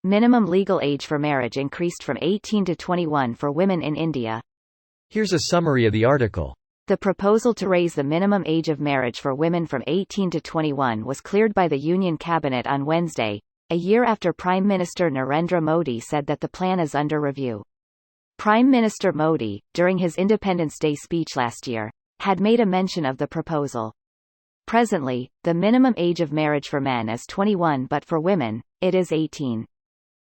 minimum legal age for marriage increased from 18 to 21 for women in India. Here's a summary of the article. The proposal to raise the minimum age of marriage for women from 18 to 21 was cleared by the Union Cabinet on Wednesday, a year after Prime Minister Narendra Modi said that the plan is under review. Prime Minister Modi, during his Independence Day speech last year, had made a mention of the proposal. Presently, the minimum age of marriage for men is 21, but for women, it is 18.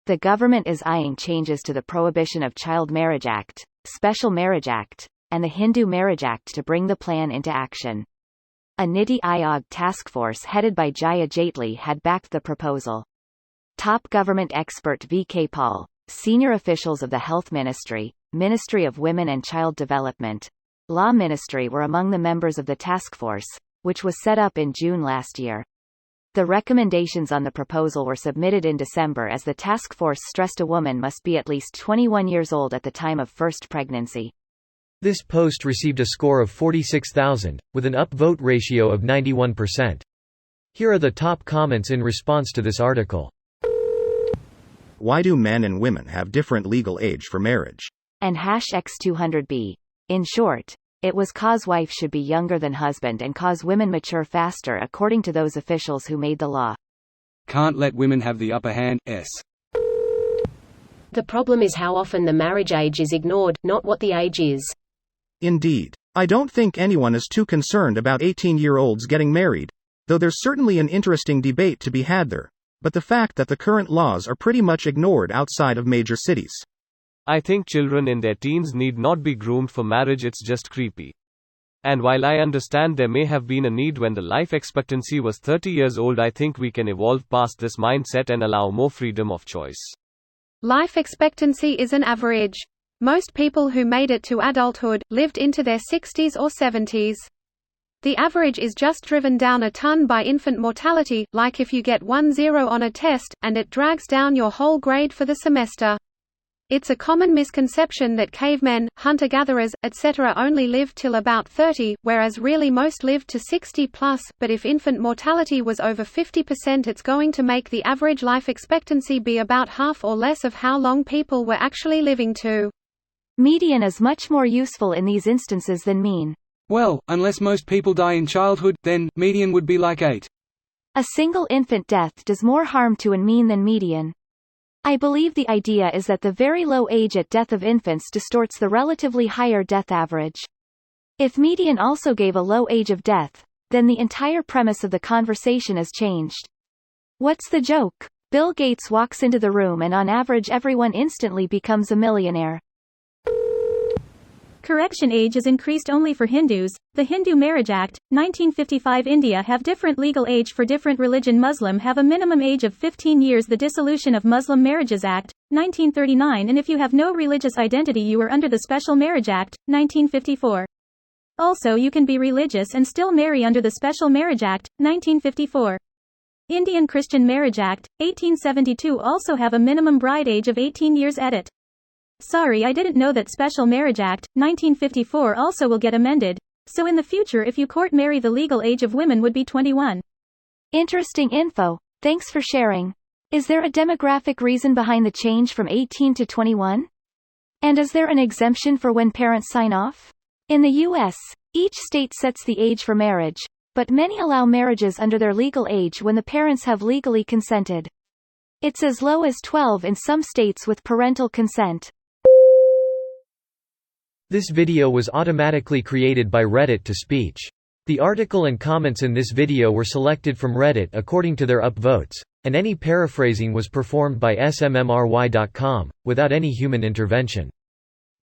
The government is eyeing changes to the Prohibition of Child Marriage Act, Special Marriage Act, and the Hindu Marriage Act to bring the plan into action. A Niti Aayog task force headed by Jaya Jaitly had backed the proposal. Top government expert V.K. Paul, senior officials of the Health Ministry, Ministry of Women and Child Development, Law Ministry were among the members of the task force, which was set up in June last year. The recommendations on the proposal were submitted in December as the task force stressed a woman must be at least 21 years old at the time of first pregnancy. This post received a score of 46,000, with an upvote ratio of 91%. Here are the top comments in response to this article. Why do men and women have different legal age for marriage? And #X200B. In short, it was cause wife should be younger than husband and cause women mature faster according to those officials who made the law. Can't let women have the upper hand. The problem is how often the marriage age is ignored, not what the age is. Indeed. I don't think anyone is too concerned about 18-year-olds getting married, though there's certainly an interesting debate to be had there, but the fact that the current laws are pretty much ignored outside of major cities. I think children in their teens need not be groomed for marriage, it's just creepy. And while I understand there may have been a need when the life expectancy was 30 years old, I think we can evolve past this mindset and allow more freedom of choice. Life expectancy is an average. Most people who made it to adulthood lived into their 60s or 70s. The average is just driven down a ton by infant mortality, like if you get 1-0 on a test, and it drags down your whole grade for the semester. It's a common misconception that cavemen, hunter-gatherers, etc. only lived till about 30, whereas really most lived to 60 plus, but if infant mortality was over 50%, it's going to make the average life expectancy be about half or less of how long people were actually living to. Median is much more useful in these instances than mean. Well, unless most people die in childhood, then median would be like 8. A single infant death does more harm to a mean than median. I believe the idea is that the very low age at death of infants distorts the relatively higher death average. If median also gave a low age of death, then the entire premise of the conversation is changed. What's the joke? Bill Gates walks into the room and on average everyone instantly becomes a millionaire. Correction: age is increased only for Hindus. The Hindu Marriage Act, 1955. India have different legal age for different religion. Muslim have a minimum age of 15 years. The Dissolution of Muslim Marriages Act, 1939. And if you have no religious identity you are under the Special Marriage Act, 1954. Also you can be religious and still marry under the Special Marriage Act, 1954. Indian Christian Marriage Act, 1872 also have a minimum bride age of 18 years. Edit. Sorry, I didn't know that Special Marriage Act, 1954 also will get amended. So in the future if you court marry the legal age of women would be 21. Interesting info. Thanks for sharing. Is there a demographic reason behind the change from 18 to 21? And is there an exemption for when parents sign off? In the U.S., each state sets the age for marriage, but many allow marriages under their legal age when the parents have legally consented. It's as low as 12 in some states with parental consent. This video was automatically created by Reddit to speech. The article and comments in this video were selected from Reddit according to their upvotes, and any paraphrasing was performed by smmry.com, without any human intervention.